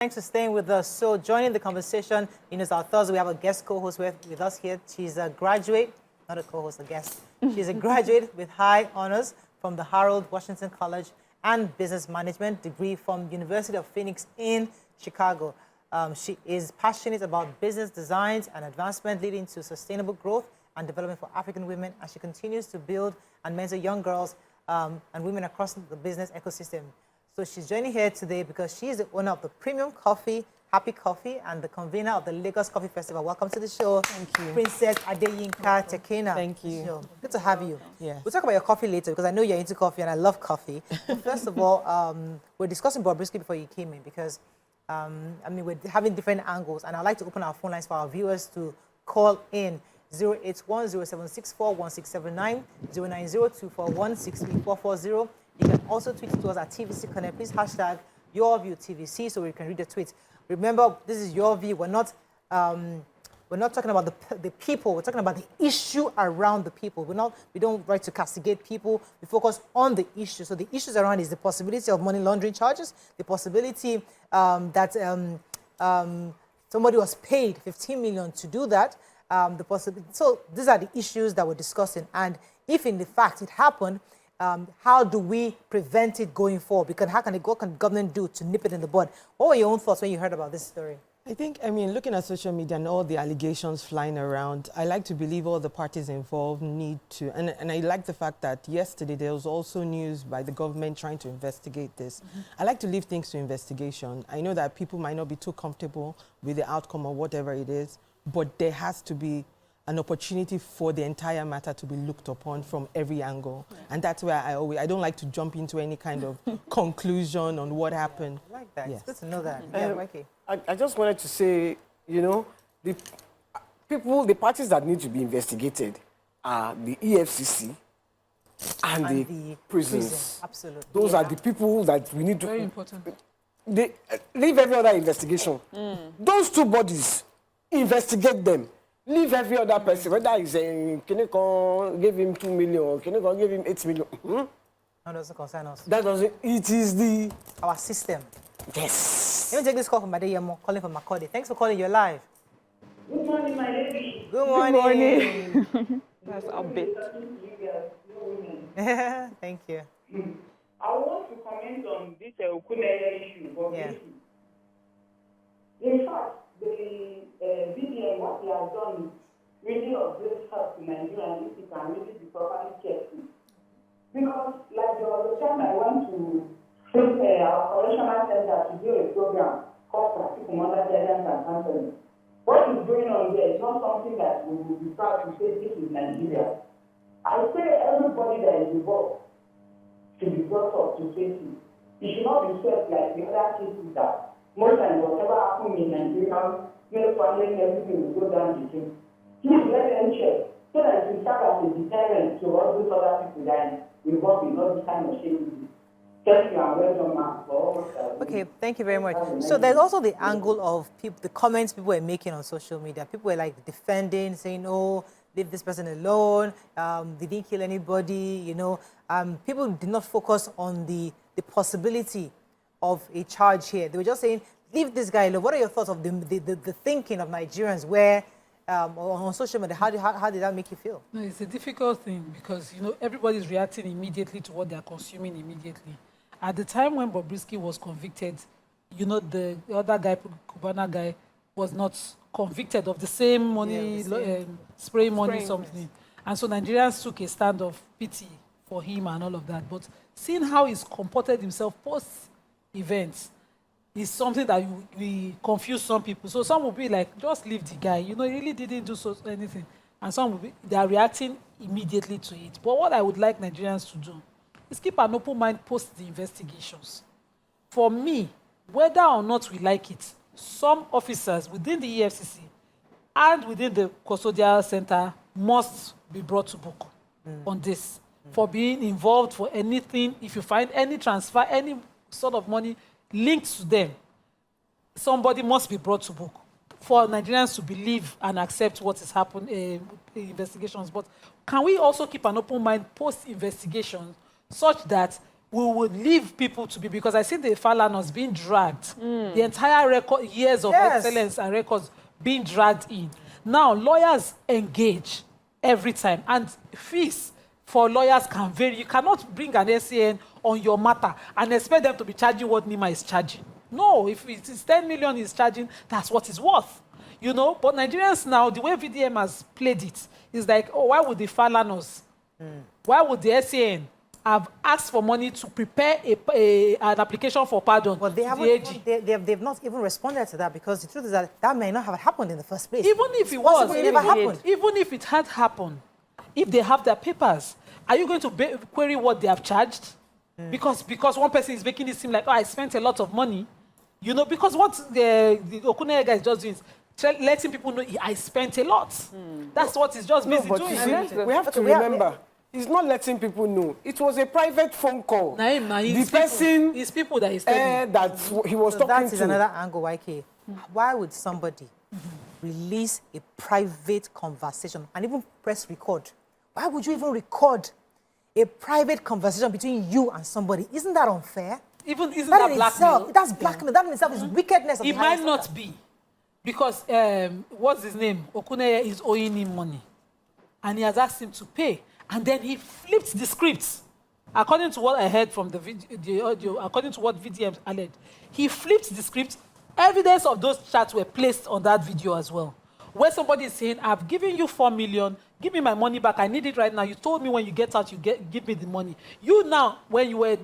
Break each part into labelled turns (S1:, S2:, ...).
S1: Thanks for staying with us. So joining the conversation, it's our Thursday. We have a guest co-host with us here. She's a graduate, not a co-host, a guest. She's a graduate with high honors from the Harold Washington College and Business Management degree from University of Phoenix in Chicago. She is passionate about business designs and advancement leading to sustainable growth and development for African women, and she continues to build and mentor young girls and women across the business ecosystem. So she's joining here today because she is the owner of the premium coffee, Happy Coffee, and the convener of the Lagos Coffee Festival. Welcome to the show.
S2: Thank you.
S1: Princess Adeyinka Tekena.
S2: Thank you.
S1: So, good to have you.
S2: Yeah.
S1: We'll talk about your coffee later because I know you're into coffee and I love coffee. But first of all, we're discussing Bobrisky before you came in because, we're having different angles, and I'd like to open our phone lines for our viewers to call in. 081-0764-1679, 090-241-63440. You can also tweet to us at TVC Connect. Please hashtag YourViewTVC so we can read the tweets. Remember, this is your view. We're not talking about the people. We're talking about the issue around the people. We don't try to castigate people. We focus on the issue. So the issues around is the possibility of money laundering charges, the possibility that somebody was paid 15 million to do that. So these are the issues that we're discussing. And if in the fact it happened, how do we prevent it going forward? Because what can the government do to nip it in the bud? What were your own thoughts when you heard about this story?
S2: I think, looking at social media and all the allegations flying around, I like to believe all the parties involved need to, and I like the fact that yesterday there was also news by the government trying to investigate this. I like to leave things to investigation. I know that people might not be too comfortable with the outcome of whatever it is, but there has to be an opportunity for the entire matter to be looked upon from every angle. Yeah. And that's where I don't like to jump into any kind of conclusion on what happened.
S1: I like that.
S2: Yes.
S1: It's good to know that. Yeah, Mikey.
S3: I just wanted to say, the parties that need to be investigated are the EFCC and the prisons.
S1: Absolutely.
S3: Those are the people that we need to...
S4: Very important.
S3: They leave every other investigation. Those two bodies, investigate them. Leave every other person, whether it's Kinekon gave him 2 million or Kinekon gave him 8 million.
S1: That doesn't concern us.
S3: That doesn't, it is
S1: our system.
S3: Yes.
S1: Let me take this call from Adeyemo, calling from Makode. Thanks for calling. You're live.
S5: Good morning, my lady.
S1: Good morning.
S4: That's a bit.
S1: Thank you.
S5: I want to comment on this Okuneye issue.
S1: Yeah.
S5: In fact, the BDM, what they have done is really of great help to Nigerian if it can really be properly checked. Because, like there was a time I went to our correctional center to do a program called Practical Mother Guidance and Counseling. What is going on there is not something that we will be proud to say this is Nigeria. I say everybody that is involved should be brought up to safety. It should not be swept like the other cases that most times whatever happened in Nigeria, male family, everything will go down the drain. Please let them check so that it will serve as a deterrent to all those other people that are involved in all this kind of shit. Thank you and well done, ma'am.
S1: Okay, thank you very much. So there's also the angle of the comments people were making on social media. People were like defending, saying, "Oh, leave this person alone. They didn't kill anybody." People did not focus on the possibility of a charge here. They were just saying, "Leave this guy alone." What are your thoughts of the thinking of Nigerians where on social media? How did that make you feel?
S4: No, it's a difficult thing because everybody's reacting immediately to what they're consuming immediately. At the time when Bobrisky was convicted, the other guy, Cubana guy, was not convicted of the same money, spray money, something. And so Nigerians took a stand of pity for him and all of that. But seeing how he's comported himself post-events is something that we confuse some people. So some will be like, just leave the guy. He really didn't do anything. And some they are reacting immediately to it. But what I would like Nigerians to do is keep an open mind post the investigations. For me, whether or not we like it, some officers within the EFCC and within the custodial center must be brought to book on this for being involved for anything. If you find any transfer, any sort of money linked to them, somebody must be brought to book for Nigerians to believe and accept what is happening in investigations. But can we also keep an open mind post-investigation such that we would leave people to be, because I see the Falanas being dragged, the entire record, years of excellence and records being dragged in. Now, lawyers engage every time, and fees for lawyers can vary. You cannot bring an SAN on your matter and expect them to be charging what Nyma is charging. No, if it's 10 million he's charging, that's what it's worth. You know, but Nigerians now, the way VDM has played it, is like, oh, why would the Falanas, why would the SAN have asked for money to prepare an application for pardon?
S1: But they haven't, they've not even responded to that, because the truth is that that may not have happened in the first place.
S4: Even if it was,
S1: it never happened.
S4: Even if it had happened, if they have their papers, are you going to query what they have charged? Because one person is making it seem like, oh, I spent a lot of money. You know, because what the Okuneye guy is just doing is letting people know I spent a lot. That's what he's just busy doing.
S3: See, we have to remember, he's not letting people know. It was a private phone call.
S4: The
S3: person,
S4: it's people that he's telling.
S3: that he was talking
S1: that is
S3: to.
S1: another angle, YK. Why would somebody release a private conversation and even press record? Why would you even record a private conversation between you and somebody? Isn't that unfair?
S4: Isn't that blackmail?
S1: That's blackmail. That in itself is wickedness.
S4: It might not be, because what's his name? Okuneye is owing him money, and he has asked him to pay, and then he flipped the script. According to what I heard from the audio, according to what VDM alleged, he flipped the script. Evidence of those chats were placed on that video as well, where somebody is saying, "I've given you 4 million. Give me my money back. I need it right now. You told me when you get out, give me the money." You now, when you were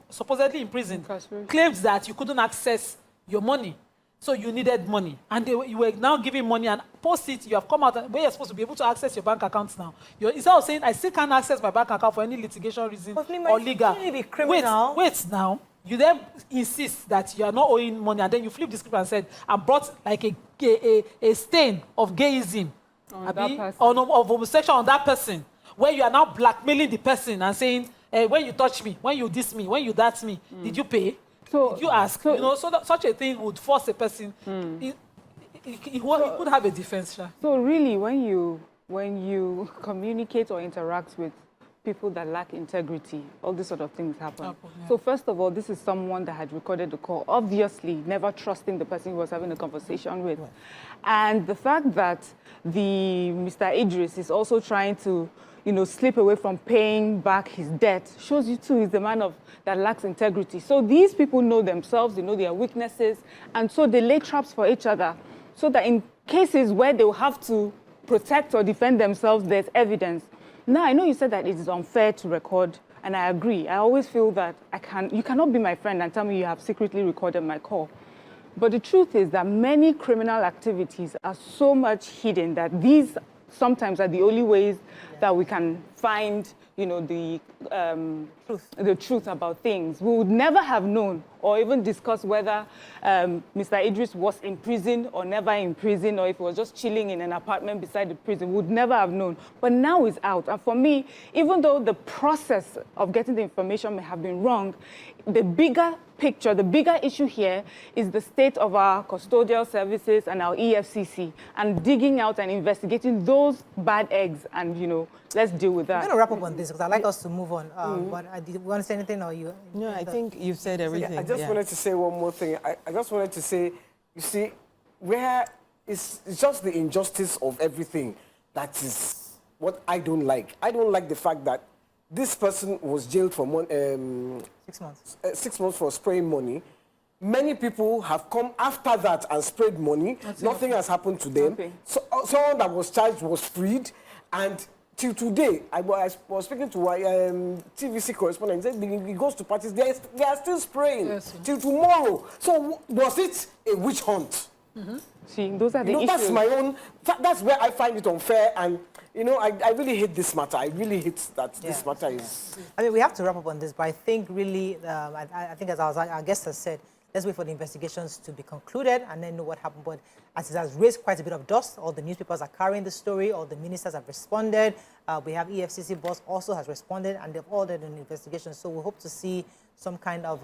S4: supposedly in prison, claimed that you couldn't access your money, so you needed money, and you were now giving money and post it. You have come out where you're supposed to be able to access your bank accounts now. Instead of saying, "I still can't access my bank account for any litigation reason or legal." Wait now. You then insist that you are not owing money, and then you flip the script and said, and brought like a stain of gayism of homosexual on that person, where you are now blackmailing the person and saying, when you touch me, when you diss me, when you that me, did you pay? Did you ask? You know, so that such a thing would force a person. He could have a defense.
S6: So really, when you communicate or interact with people that lack integrity, all these sort of things happen. Yeah. So first of all, this is someone that had recorded the call, obviously never trusting the person he was having a conversation with. Right. And the fact that Mr. Idris is also trying to, slip away from paying back his debt shows you too he's the man that lacks integrity. So these people know themselves, they know their weaknesses, and so they lay traps for each other, so that in cases where they will have to protect or defend themselves, there's evidence. Now, I know you said that it is unfair to record, and I agree. I always feel that you cannot be my friend and tell me you have secretly recorded my call. But the truth is that many criminal activities are so much hidden that these sometimes are the only ways that we can find, the truth about things. We would never have known or even discussed whether Mr. Idris was in prison or never in prison, or if he was just chilling in an apartment beside the prison. We would never have known. But now he's out. And for me, even though the process of getting the information may have been wrong, the bigger picture, the bigger issue here is the state of our custodial services and our EFCC, and digging out and investigating those bad eggs, and, let's deal with that.
S1: I'm going to wrap up on this because I'd like us to move on. But do you want to say anything, or you?
S2: No, I think you've said everything.
S3: I just wanted to say one more thing. I just wanted to say, you see, where it's just the injustice of everything that is what I don't like. I don't like the fact that this person was jailed for
S1: 6 months.
S3: 6 months for spraying money. Many people have come after that and sprayed money. Nothing has happened to them. Okay. So someone that was charged was freed, and till today, I was speaking to a TVC correspondent. He said he goes to parties, they are still spraying till tomorrow. So was it a witch hunt?
S6: See, those are the issues.
S3: That's where I find it unfair, and I really hate this matter. I really hate that this matter is.
S1: I mean, we have to wrap up on this, but I think really, I think as our guest has said, let's wait for the investigations to be concluded and then know what happened. But as it has raised quite a bit of dust, all the newspapers are carrying the story, all the ministers have responded. We have EFCC boss also has responded, and they've ordered an investigation. So we hope to see some kind of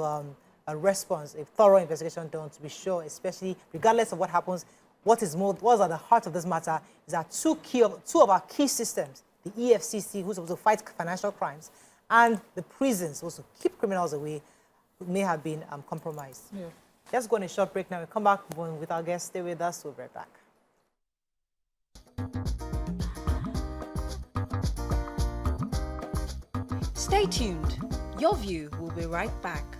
S1: a response, a thorough investigation done to be sure, especially regardless of what happens. What's at the heart of this matter is that two of our key systems, the EFCC, who's supposed to fight financial crimes, and the prisons also keep criminals away who may have been compromised.
S4: Yeah.
S1: Let's go on a short break now. We'll come back with our guests. Stay with us. We'll be right back.
S7: Stay tuned. Your View will be right back.